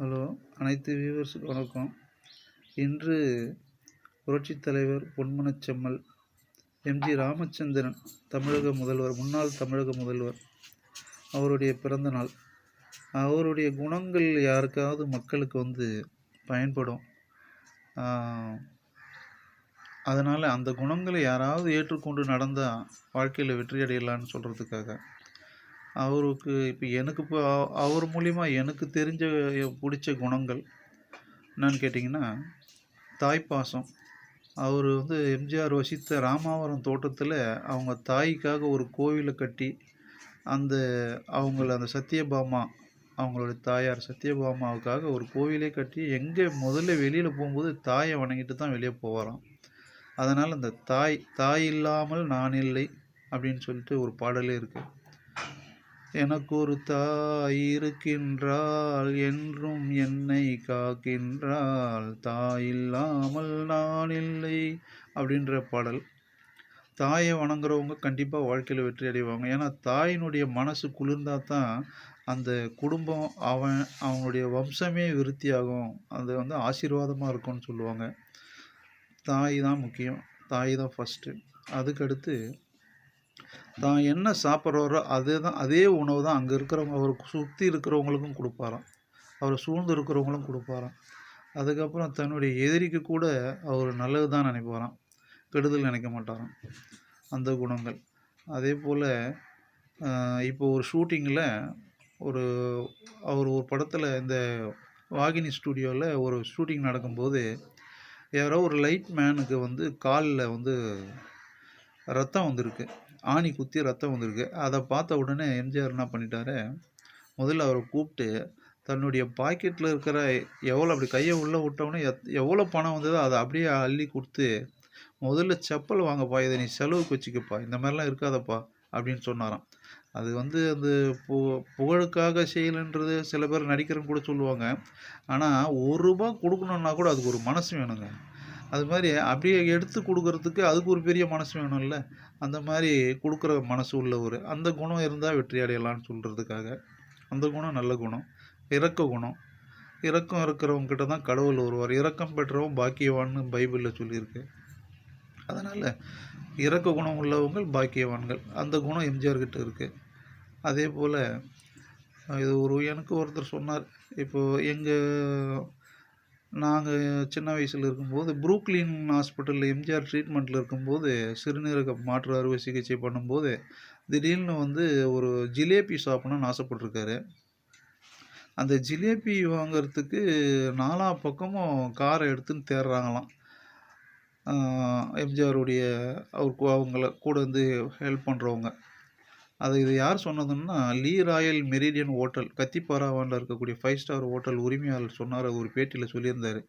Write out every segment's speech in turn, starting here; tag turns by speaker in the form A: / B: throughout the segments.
A: Hello! அனைத்து வியூவர்ஸுக்கும் வணக்கம். இன்று புரட்சித் தலைவர் பொன்மனச் செம்மல் எம்.ஜி. ராமச்சந்திரன் முன்னாள் தமிழக முதல்வர் அவருடைய பிறந்த நாள். அவருடைய குணங்கள் யாருக்காவது மக்களுக்கு பயன்படும். அதனால் அந்த குணங்களை யாராவது ஏற்றுக்கொண்டு நடந்தால் வாழ்க்கையில் வெற்றி அடையலான்னு சொல்கிறதுக்காக இப்போ அவர் மூலிமா எனக்கு தெரிஞ்ச பிடிச்ச குணங்கள் என்னன்னு கேட்டிங்கன்னா, தாய்ப்பாசம். அவர் எம்ஜிஆர் வசித்த ராமாவரம் தோட்டத்தில் அவங்க தாய்க்காக ஒரு கோவிலை கட்டி அந்த சத்யபாமா, அவங்களோட தாயார் சத்யபாமாவுக்காக ஒரு கோவிலே கட்டி முதல்ல வெளியில் போகும்போது தாயை வணங்கிட்டு தான் வெளியே போவாராம். அதனால் அந்த தாய் இல்லாமல் நான் இல்லை அப்படின்னு சொல்லிட்டு ஒரு பாடலே இருக்குது. எனக்கு ஒரு தாய் இருக்கின்றாள், என்றும் என்னை காக்கின்றாள், தாய் இல்லாமல் நான் இல்லை அப்படின்ற பாடல். தாயை வணங்குறவங்க கண்டிப்பாக வாழ்க்கையில் வெற்றி அடைவாங்க. ஏன்னா தாயினுடைய மனசு குளிர்ந்தால் தான் அந்த குடும்பம் அவனுடைய வம்சமே விருத்தியாகும். அது ஆசீர்வாதமாக இருக்கும்னு சொல்லுவாங்க. தாய் தான் முக்கியம், தாய் தான் ஃபஸ்ட்டு. அதுக்கடுத்து தான் என்ன சாப்பிட்றாரோ அதே உணவு தான் அங்கே இருக்கிறவங்க, அவருக்கு சுற்றி இருக்கிறவங்களுக்கும் கொடுப்பாராம், அவரை சூழ்ந்து இருக்கிறவங்களும் கொடுப்பாராம். அதுக்கப்புறம் தன்னுடைய எதிரிக்கு கூட அவர் நல்லது தான் நினைப்பாராம், கெடுதல் நினைக்க மாட்டாராம். அந்த குணங்கள். அதே போல் இப்போ ஒரு ஷூட்டிங்கில் அவர் ஒரு படத்தில் இந்த வாகினி ஸ்டூடியோவில் ஒரு ஷூட்டிங் நடக்கும்போது யாரோ ஒரு லைட் மேனுக்கு காலில் ரத்தம் வந்திருக்கு, ஆணி குத்தி ரத்தம் வந்திருக்கு. அதை பார்த்த உடனே எம்ஜிஆர் என்ன பண்ணிட்டாரு, முதல்ல அவரை கூப்பிட்டு தன்னுடைய பாக்கெட்டில் இருக்கிற அப்படி கையை உள்ளே விட்டவுடனே எவ்வளோ பணம் வந்ததோ அதை அப்படியே அள்ளி கொடுத்து, முதல்ல செப்பல் வாங்கப்பா, இதை நீ செலவுக்கு வச்சுக்கப்பா, இந்த மாதிரிலாம் இருக்காதப்பா அப்படின்னு சொன்னாராம். அது அந்த புகழுக்காக செய்யலைன்றது சில பேர் நடிக்கிறன்னு கூட சொல்லுவாங்க. ஆனால் ₹1 கொடுக்கணுன்னா கூட அதுக்கு ஒரு மனசு வேணுங்க. அது மாதிரி அப்படியே எடுத்து கொடுக்கறதுக்கு அதுக்கு ஒரு பெரிய மனசு வேணும்ல. அந்த மாதிரி கொடுக்குற மனசு உள்ளவர். அந்த குணம் இருந்தால் வெற்றி அடையலான்னு சொல்கிறதுக்காக. அந்த குணம் நல்ல குணம். இரக்க குணம். இரக்கம் இருக்கிறவங்ககிட்ட தான் கடவுள் வருவார். இரக்கம் பெற்றவன் பாக்கியவான்னு பைபிளில் சொல்லியிருக்கு. அதனால் இரக்க குணம் உள்ளவங்கள் பாக்கியவான்கள். அந்த குணம் எம்ஜிஆர்கிட்ட இருக்குது. அதே போல் எனக்கு ஒருத்தர் சொன்னார், இப்போது நாங்கள் சின்ன வயசில் இருக்கும்போது புரூக்லின் ஹாஸ்பிட்டலில் எம்ஜிஆர் ட்ரீட்மெண்ட்டில் இருக்கும்போது சிறுநீரக மாற்று அறுவை சிகிச்சை பண்ணும்போது திடீர்னு ஒரு ஜிலேபி சாப்பிடணும்னு ஆசைப்பட்டிருக்காரு. அந்த ஜிலேபி வாங்கிறதுக்கு நாலா பக்கமும் காரை எடுத்துன்னு தேடுறாங்களாம். எம்ஜிஆருடைய அவங்கள கூட ஹெல்ப் பண்ணுறவங்க. இது யார் சொன்னதுன்னா, லீ ராயல் மெரிடியன் ஹோட்டல், கத்திப்பாராவானில் இருக்கக்கூடிய 5 ஸ்டார் ஹோட்டல் உரிமையாளர் சொன்னார். ஒரு பேட்டியில் சொல்லியிருந்தார்,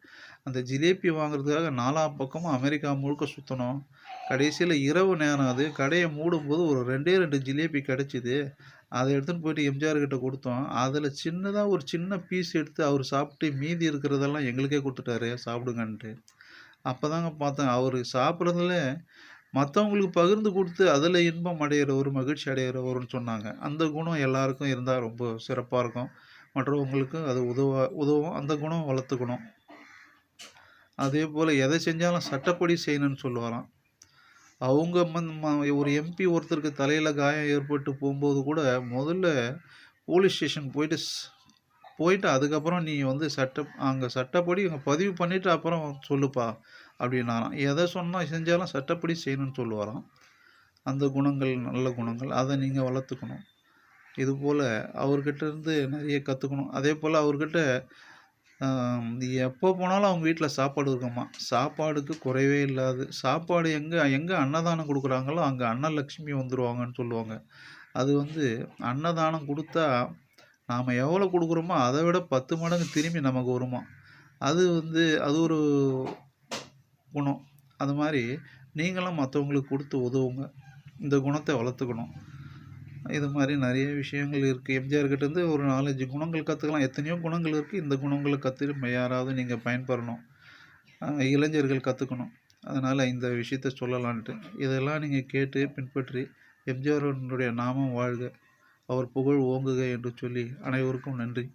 A: அந்த ஜிலேபி வாங்குறதுக்காக நாலா பக்கமும் அமெரிக்கா முழுக்க சுற்றணும். கடைசியில் இரவு நேரம் அது கடையை மூடும்போது ஒரு 2 ஜிலேபி கிடச்சிது. அதை எடுத்துன்னு போயிட்டு எம்ஜிஆர் கிட்ட கொடுத்தோம். அதில் சின்னதாக ஒரு சின்ன பீஸ் எடுத்து அவர் சாப்பிட்டு மீதி இருக்கிறதெல்லாம் எங்களுக்கே கொடுத்துட்டாரு, சாப்பிடுங்கன்ட்டு. அப்போ தாங்க பார்த்தேன், அவர் சாப்பிட்றதுல மற்றவங்களுக்கு பகிர்ந்து கொடுத்து அதில் இன்பம் அடைகிறவர், மகிழ்ச்சி அடைகிறவர்னு சொன்னாங்க. அந்த குணம் எல்லாருக்கும் இருந்தால் ரொம்ப சிறப்பாக இருக்கும். மற்றவங்களுக்கு அது உதவும். அந்த குணம் வளர்த்துக்கணும். அதே போல் எதை செஞ்சாலும் சட்டப்படி செய்யணும்னு சொல்லுவாராம். ஒரு எம்பி ஒருத்தருக்கு தலையில் காயம் ஏற்பட்டு போகும்போது கூட முதல்ல போலீஸ் ஸ்டேஷன் போயிட்டு அதுக்கப்புறம் நீ அங்கே சட்டப்படி பதிவு பண்ணிவிட்டு அப்புறம் சொல்லுப்பா அப்படின்னாராம். எதை செஞ்சாலும் சட்டப்படி செய்யணும்னு சொல்லுவாராம். அந்த குணங்கள் நல்ல குணங்கள். அதை நீங்கள் வளர்த்துக்கணும். இதுபோல் அவர்கிட்ட இருந்து நிறைய கற்றுக்கணும். அதே போல் அவர்கிட்ட எப்போ போனாலும் அவங்க வீட்டில் சாப்பாடு இருக்குமா, சாப்பாடுக்கு குறைவே இல்லாது. சாப்பாடு எங்கே அன்னதானம் கொடுக்குறாங்களோ அங்கே அன்னலக்ஷ்மி வந்துடுவாங்கன்னு சொல்லுவாங்க. அது அன்னதானம் கொடுத்தா நாம் எவ்வளோ கொடுக்குறோமோ அதை விட 10 மடங்கு திரும்பி நமக்கு வருமா. அது ஒரு குணம். அது மாதிரி நீங்களும் மற்றவங்களுக்கு கொடுத்து உதவுங்க. இந்த குணத்தை வளர்த்துக்கணும். இது மாதிரி நிறைய விஷயங்கள் இருக்குது. எம்ஜிஆர்கிட்டேருந்து ஒரு 4-5 குணங்கள் கற்றுக்கலாம். எத்தனையோ குணங்கள் இருக்குது. இந்த குணங்களை கற்றுட்டு யாராவது நீங்கள் பயன்பெறணும், இளைஞர்கள் கற்றுக்கணும். அதனால் இந்த விஷயத்த சொல்லலான்ட்டு. இதெல்லாம் நீங்கள் கேட்டு பின்பற்றி எம்ஜிஆருடைய நாமம் வாழ்க, அவர் புகழ் ஓங்குக என்று சொல்லி அனைவருக்கும் நன்றி.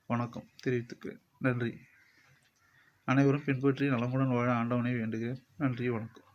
A: வணக்கம் தெரிவித்துக்கிறேன். நன்றி. அனைவரும் பின்பற்றி நலமுடன் வாழ ஆண்டவனை வேண்டுகிறேன். நன்றி, வணக்கம்.